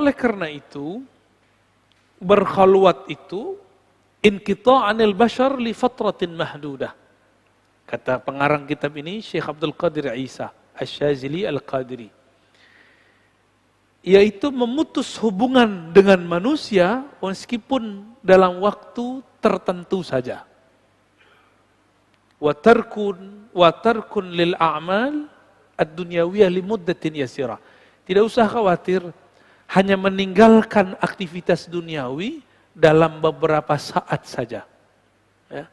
oleh karena itu, berkhalwat itu inqita'anil bashar li fatratin mahdudah. Kata pengarang kitab ini Syekh Abdul Qadir Isa Asy-Syadzili Al-Qadiri. Yaitu memutus hubungan dengan manusia meskipun dalam waktu tertentu saja. Wa tarkun lil a'mal ad-dunyawiyah li muddatin yasirah. Tidak usah khawatir hanya meninggalkan aktivitas duniawi dalam beberapa saat saja. Ya.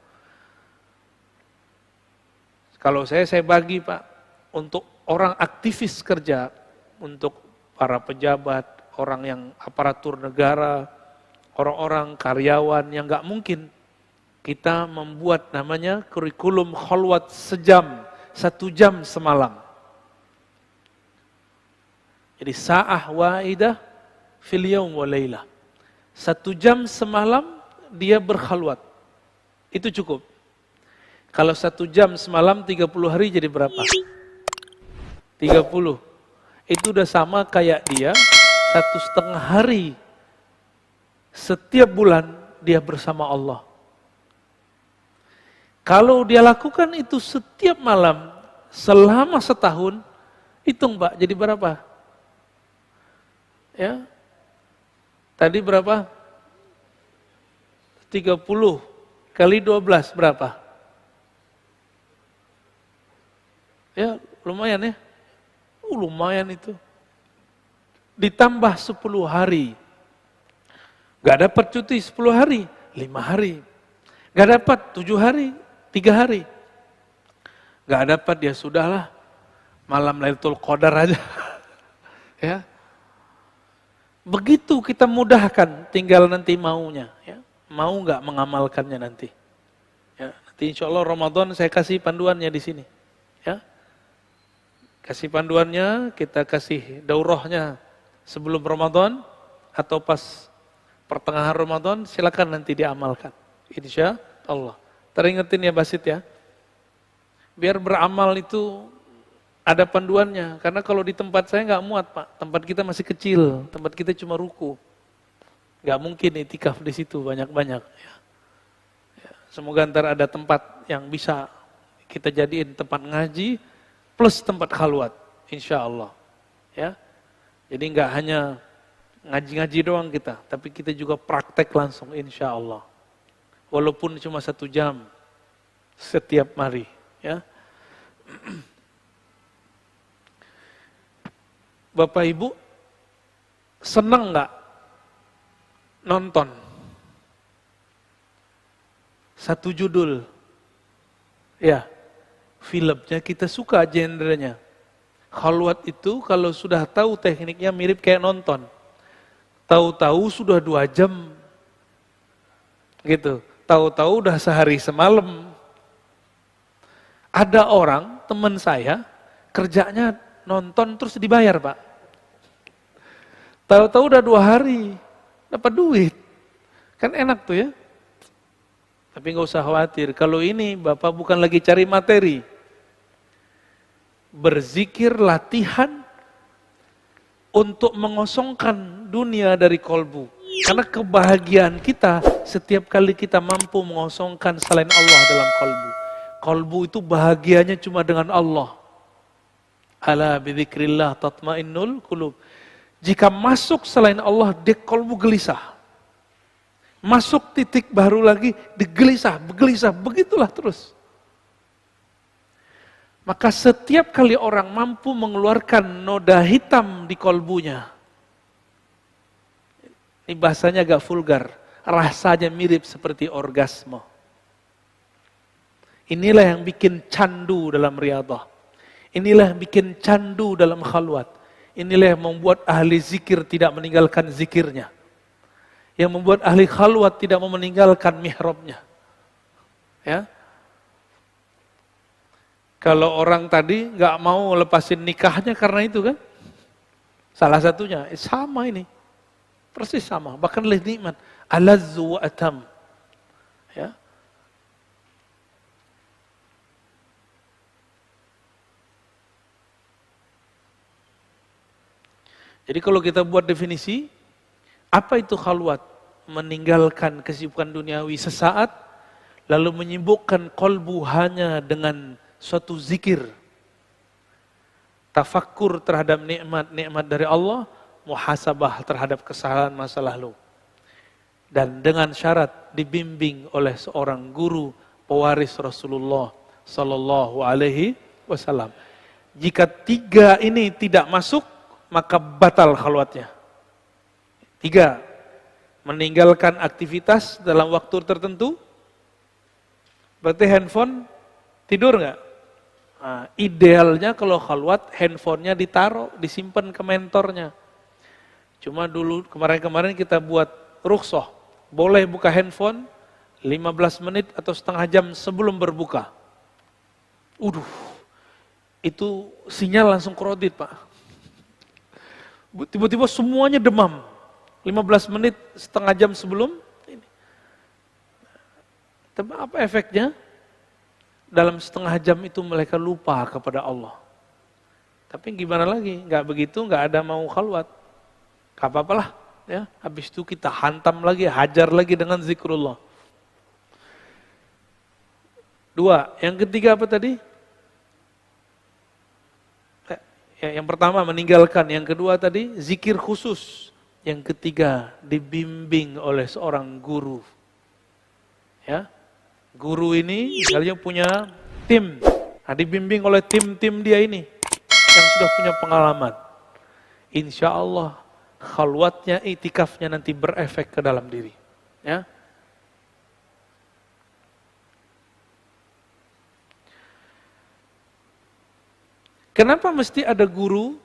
Kalau saya bagi Pak, untuk orang aktivis kerja, untuk para pejabat, orang yang aparatur negara, orang-orang karyawan yang nggak mungkin kita membuat namanya kurikulum khalwat sejam, 1 jam semalam. Jadi sa'ah wa'idah fil yaum wa laylah. 1 jam semalam dia berkhalwat. Itu cukup. Kalau 1 jam semalam 30 hari jadi berapa? 30. Itu udah sama kayak dia 1,5 hari setiap bulan dia bersama Allah. Kalau dia lakukan itu setiap malam selama setahun, hitung Pak, jadi berapa? Ya. Tadi berapa? 30 kali 12 berapa? Ya, lumayan ya. Lumayan itu. Ditambah 10 hari. Gak dapat cuti 10 hari, 5 hari. Gak dapat 7 hari, 3 hari. Gak dapat ya sudahlah. Malam Lailatul Qadar aja. Ya. Begitu kita mudahkan, tinggal nanti maunya. Ya. Mau gak mengamalkannya nanti. Ya. Nanti insya Allah Ramadan saya kasih panduannya di sini. Ya. Kasih panduannya, kita kasih daurahnya sebelum Ramadan atau pas pertengahan Ramadan, silakan nanti diamalkan. Insya Allah. Teringetin ya Basit ya. Biar beramal itu ada panduannya. Karena kalau di tempat saya nggak muat Pak. Tempat kita masih kecil. Tempat kita cuma ruku. Nggak mungkin itikaf di situ banyak-banyak. Ya. Semoga ntar ada tempat yang bisa kita jadiin tempat ngaji plus tempat khalwat, insya Allah. Ya, jadi nggak hanya ngaji-ngaji doang kita, tapi kita juga praktek langsung, insya Allah. Walaupun cuma 1 jam setiap hari. Ya. Bapak Ibu, senang nggak nonton satu judul? Ya. Filmnya kita suka genrenya. Khalwat itu kalau sudah tahu tekniknya mirip kayak nonton. Tahu-tahu sudah 2 jam. Gitu. Tahu-tahu udah sehari semalam. Ada orang, teman saya, kerjanya nonton terus dibayar Pak. Tahu-tahu udah 2 hari, dapat duit. Kan enak tuh ya. Tapi nggak usah khawatir, kalau ini Bapak bukan lagi cari materi. Berzikir latihan untuk mengosongkan dunia dari kolbu. Karena kebahagiaan kita setiap kali kita mampu mengosongkan selain Allah dalam kolbu. Kolbu itu bahagianya cuma dengan Allah. Ala bidzikrillah tatmainnul qulub. Jika masuk selain Allah, dia kolbu gelisah. Masuk titik baru lagi, digelisah, begelisah, begitulah terus. Maka setiap kali orang mampu mengeluarkan noda hitam di kolbunya, ini bahasanya agak vulgar, rasanya mirip seperti orgasme. Inilah yang bikin candu dalam riyadhah. Inilah yang bikin candu dalam khalwat. Inilah yang membuat ahli zikir tidak meninggalkan zikirnya. Yang membuat ahli khalwat tidak mau meninggalkan mihrabnya. Ya. Kalau orang tadi nggak mau lepasin nikahnya karena itu kan. Salah satunya, sama ini. Persis sama, bahkan lebih nikmat. Alazzu wa atam. Ya. Jadi kalau kita buat definisi, Apa itu khalwat? Meninggalkan kesibukan duniawi sesaat, lalu menyibukkan kolbu hanya dengan suatu zikir. Tafakkur terhadap nikmat-nikmat dari Allah, muhasabah terhadap kesalahan masa lalu. Dan dengan syarat dibimbing oleh seorang guru pewaris Rasulullah Sallallahu Alaihi Wasallam. Jika tiga ini tidak masuk, maka batal khalwatnya. 3, meninggalkan aktivitas dalam waktu tertentu. Berarti handphone, tidur nggak? Nah, idealnya kalau khalwat, handphonenya ditaruh, disimpan ke mentornya. Cuma dulu kemarin-kemarin kita buat rukhsah, boleh buka handphone 15 menit atau setengah jam sebelum berbuka. Itu sinyal langsung kredit, Pak. Tiba-tiba semuanya demam. 15 menit, setengah jam sebelum ini. Tapi apa efeknya? Dalam setengah jam itu mereka lupa kepada Allah. Tapi gimana lagi? Nggak begitu, nggak ada mau khalwat. Gak apa-apalah. Ya. Habis itu kita hantam lagi, hajar lagi dengan zikrullah. 2, yang ketiga apa tadi? Yang pertama meninggalkan, yang kedua tadi zikir khusus. Yang ketiga, dibimbing oleh seorang guru. Ya, guru ini misalnya punya tim, dibimbing oleh tim-tim dia ini yang sudah punya pengalaman. Insya Allah khalwatnya, itikafnya nanti berefek ke dalam diri. Ya. Kenapa mesti ada guru?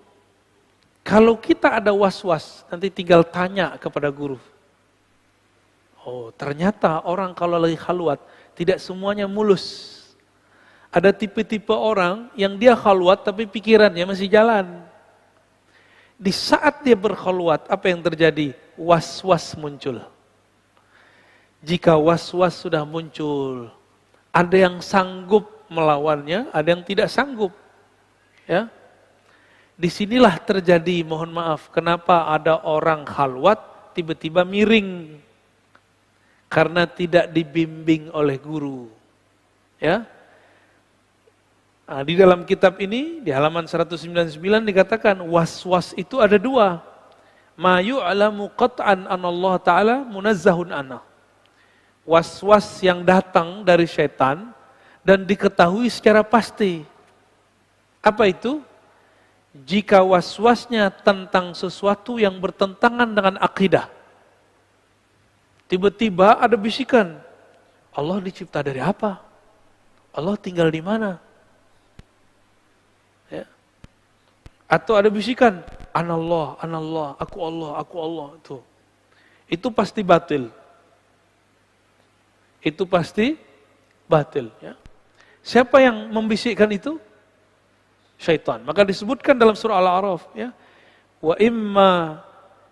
Kalau kita ada was-was, nanti tinggal tanya kepada guru. Oh, ternyata orang kalau lagi khalwat, tidak semuanya mulus. Ada tipe-tipe orang yang dia khalwat tapi pikirannya masih jalan. Di saat dia berkhalwat, apa yang terjadi? Was-was muncul. Jika was-was sudah muncul, ada yang sanggup melawannya, ada yang tidak sanggup. Ya. Disinilah terjadi, mohon maaf, kenapa ada orang khalwat tiba-tiba miring karena tidak dibimbing oleh guru. Ya, nah, di dalam kitab ini di halaman 199 dikatakan was-was itu ada 2. Ma yu'lamu qat'an anallah ta'ala munazzahun anah. Was-was yang datang dari syaitan dan diketahui secara pasti. Apa itu? Jika was-wasnya tentang sesuatu yang bertentangan dengan akidah. Tiba-tiba ada bisikan, Allah dicipta dari apa? Allah tinggal di mana? Ya. Atau ada bisikan, anallah, anallah, aku Allah. Itu pasti batil. Itu pasti batil. Ya. Siapa yang membisikkan itu? Syaitan. Maka disebutkan dalam surah Al-A'raf, ya. Wa imma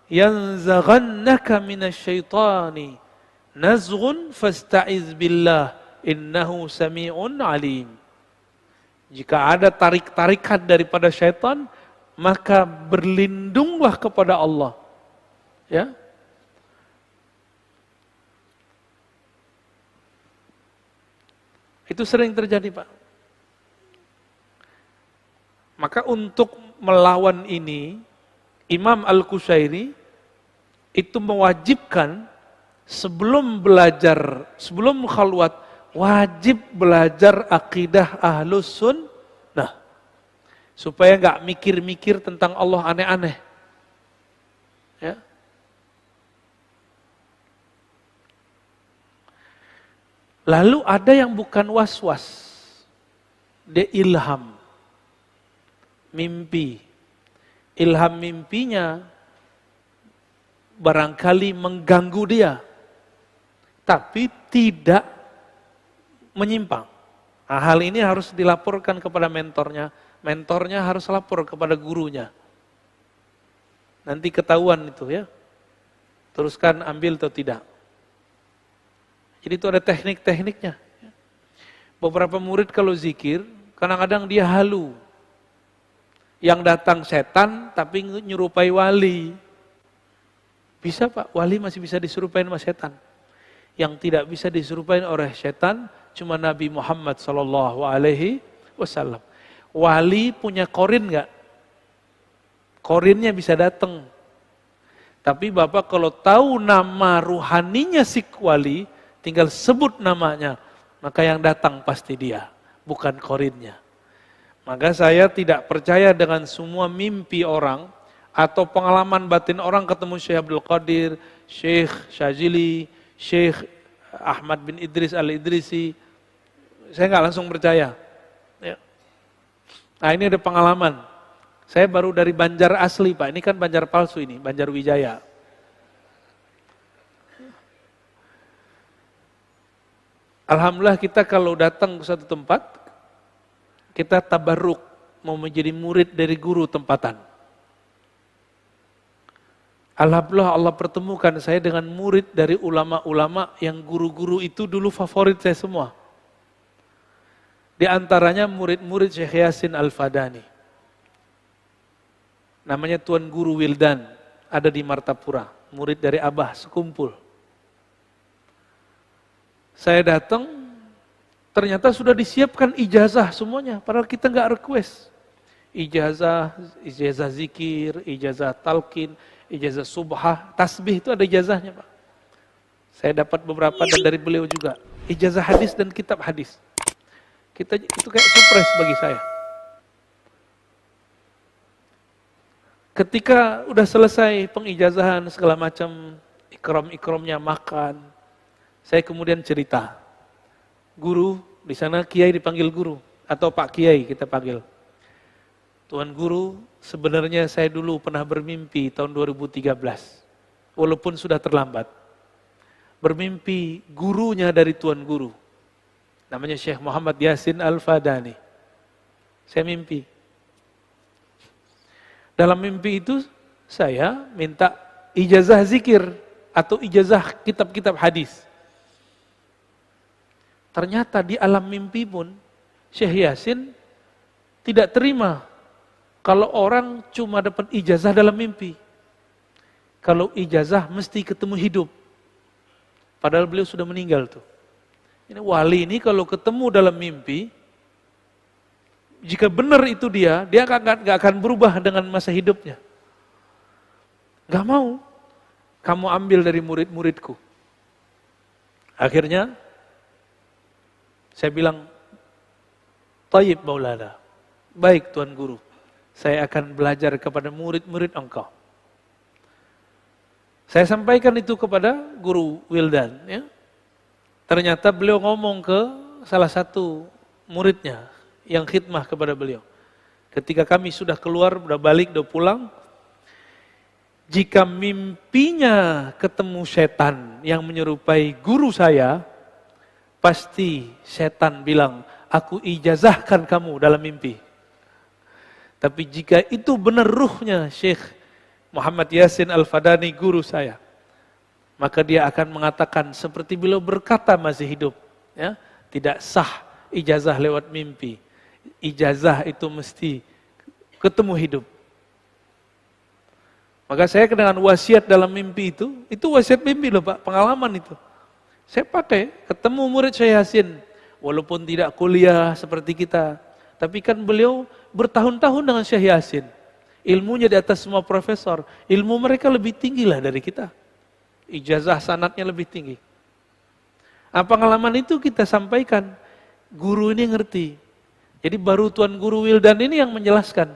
yanzaghannaka minasyaitani nazghun fasta'iz billah innahu sami'un alim. Jika ada tarik-tarikan daripada syaitan, maka berlindunglah kepada Allah. Ya. Itu sering terjadi, Pak. Maka untuk melawan ini, Imam Al-Qushairi itu mewajibkan sebelum khalwat, wajib belajar akidah Ahlus Sunnah. Supaya nggak mikir-mikir tentang Allah aneh-aneh. Ya. Lalu ada yang bukan was-was, dia ilham. Mimpi. Ilham mimpinya barangkali mengganggu dia, tapi tidak menyimpang. Nah, hal ini harus dilaporkan kepada mentornya. Mentornya harus lapor kepada gurunya. Nanti ketahuan itu, ya. Teruskan ambil atau tidak. Jadi itu ada teknik-tekniknya. Beberapa murid kalau zikir, kadang-kadang dia halu. Yang datang setan tapi nyerupai wali. Bisa Pak, wali masih bisa diserupain sama setan. Yang tidak bisa diserupain oleh setan cuma Nabi Muhammad SAW. Wali punya korin nggak? Korinnya bisa datang. Tapi Bapak kalau tahu nama ruhaninya si wali, tinggal sebut namanya, maka yang datang pasti dia, bukan korinnya. Maka saya tidak percaya dengan semua mimpi orang atau pengalaman batin orang ketemu Syekh Abdul Qadir, Syekh Syazili, Syekh Ahmad bin Idris Al-Idrisi. Saya nggak langsung percaya. Ya. Nah ini ada pengalaman. Saya baru dari Banjar asli Pak, ini kan Banjar palsu ini, Banjar Wijaya. Alhamdulillah kita kalau datang ke satu tempat, kita tabarruk, mau menjadi murid dari guru tempatan. Alhamdulillah Allah pertemukan saya dengan murid dari ulama-ulama yang guru-guru itu dulu favorit saya semua. Di antaranya murid-murid Syekh Yasin Al-Fadani. Namanya Tuan Guru Wildan, ada di Martapura, murid dari Abah sekumpul. Saya datang, ternyata sudah disiapkan ijazah semuanya, padahal kita nggak request. Ijazah zikir, ijazah talqin, ijazah subhah, tasbih itu ada ijazahnya Pak. Saya dapat beberapa dan dari beliau juga. Ijazah hadis dan kitab hadis. Itu kayak surprise bagi saya. Ketika udah selesai pengijazahan segala macam, ikram-ikramnya makan, saya kemudian cerita. Guru, di sana kiai dipanggil guru, atau Pak Kiai kita panggil. Tuan Guru, sebenarnya saya dulu pernah bermimpi tahun 2013, walaupun sudah terlambat. Bermimpi gurunya dari Tuan Guru, namanya Syekh Muhammad Yasin Al-Fadani. Saya mimpi. Dalam mimpi itu saya minta ijazah zikir atau ijazah kitab-kitab hadis. Ternyata di alam mimpi pun Syekh Yasin tidak terima kalau orang cuma dapat ijazah dalam mimpi. Kalau ijazah mesti ketemu hidup. Padahal beliau sudah meninggal tuh. Ini wali ini kalau ketemu dalam mimpi, jika benar itu dia gak akan berubah dengan masa hidupnya. Gak mau. Kamu ambil dari murid-muridku. Akhirnya, saya bilang, Tayyib Maulana, baik Tuan Guru, saya akan belajar kepada murid-murid engkau. Saya sampaikan itu kepada Guru Wildan. Ya. Ternyata beliau ngomong ke salah satu muridnya, yang khidmah kepada beliau. Ketika kami sudah keluar, sudah balik, sudah pulang, jika mimpinya ketemu setan yang menyerupai guru saya, pasti setan bilang, aku ijazahkan kamu dalam mimpi. Tapi jika itu benar ruhnya Syekh Muhammad Yasin Al-Fadani guru saya, maka dia akan mengatakan seperti beliau berkata masih hidup, ya, tidak sah ijazah lewat mimpi. Ijazah itu mesti ketemu hidup. Maka saya dengan wasiat dalam mimpi itu wasiat mimpi loh Pak, pengalaman itu. Saya pakai, ketemu murid Syekh Yasin, walaupun tidak kuliah seperti kita, tapi kan beliau bertahun-tahun dengan Syekh Yasin. Ilmunya di atas semua profesor, ilmu mereka lebih tinggi lah dari kita. Ijazah sanadnya lebih tinggi. Pengalaman itu kita sampaikan, guru ini ngerti. Jadi baru Tuan Guru Wildan ini yang menjelaskan.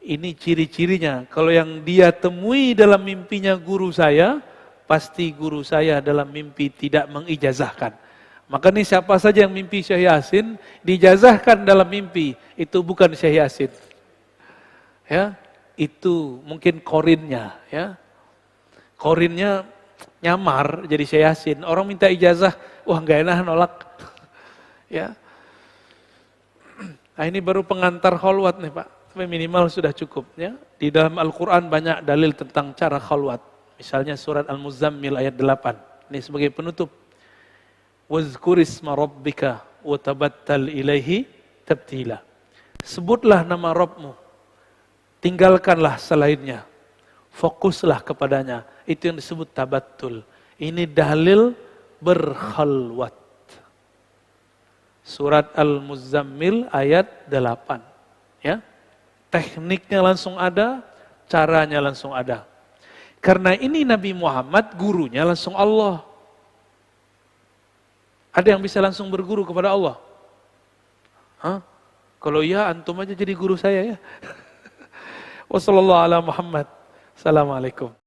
Ini ciri-cirinya. Kalau yang dia temui dalam mimpinya guru saya, pasti guru saya dalam mimpi tidak mengijazahkan. Maka nih siapa saja yang mimpi Syekh Yasin, dijazahkan dalam mimpi, itu bukan Syekh Yasin. Ya, itu mungkin korinnya. Ya. Korinnya nyamar jadi Syekh Yasin. Orang minta ijazah, wah nggak enak nolak. Ya. Nah ini baru pengantar khalwat nih Pak, tapi minimal sudah cukup ya. Di dalam Al-Quran banyak dalil tentang cara khalwat. Misalnya surat Al-Muzammil ayat 8, ini sebagai penutup. Wazkurisma rabbika wa tabattal ilaihi tabtila. Sebutlah nama Rabbmu, tinggalkanlah selainnya. Fokuslah kepadanya. Itu yang disebut tabattul. Ini dalil berkhalwat. Surat Al-Muzammil ayat 8. Ya. Tekniknya langsung ada, caranya langsung ada. Karena ini Nabi Muhammad, gurunya langsung Allah. Ada yang bisa langsung berguru kepada Allah? Hah? Kalau iya, antum aja jadi guru saya ya. Wassalamualaikum warahmatullahi wabarakatuh. Assalamualaikum.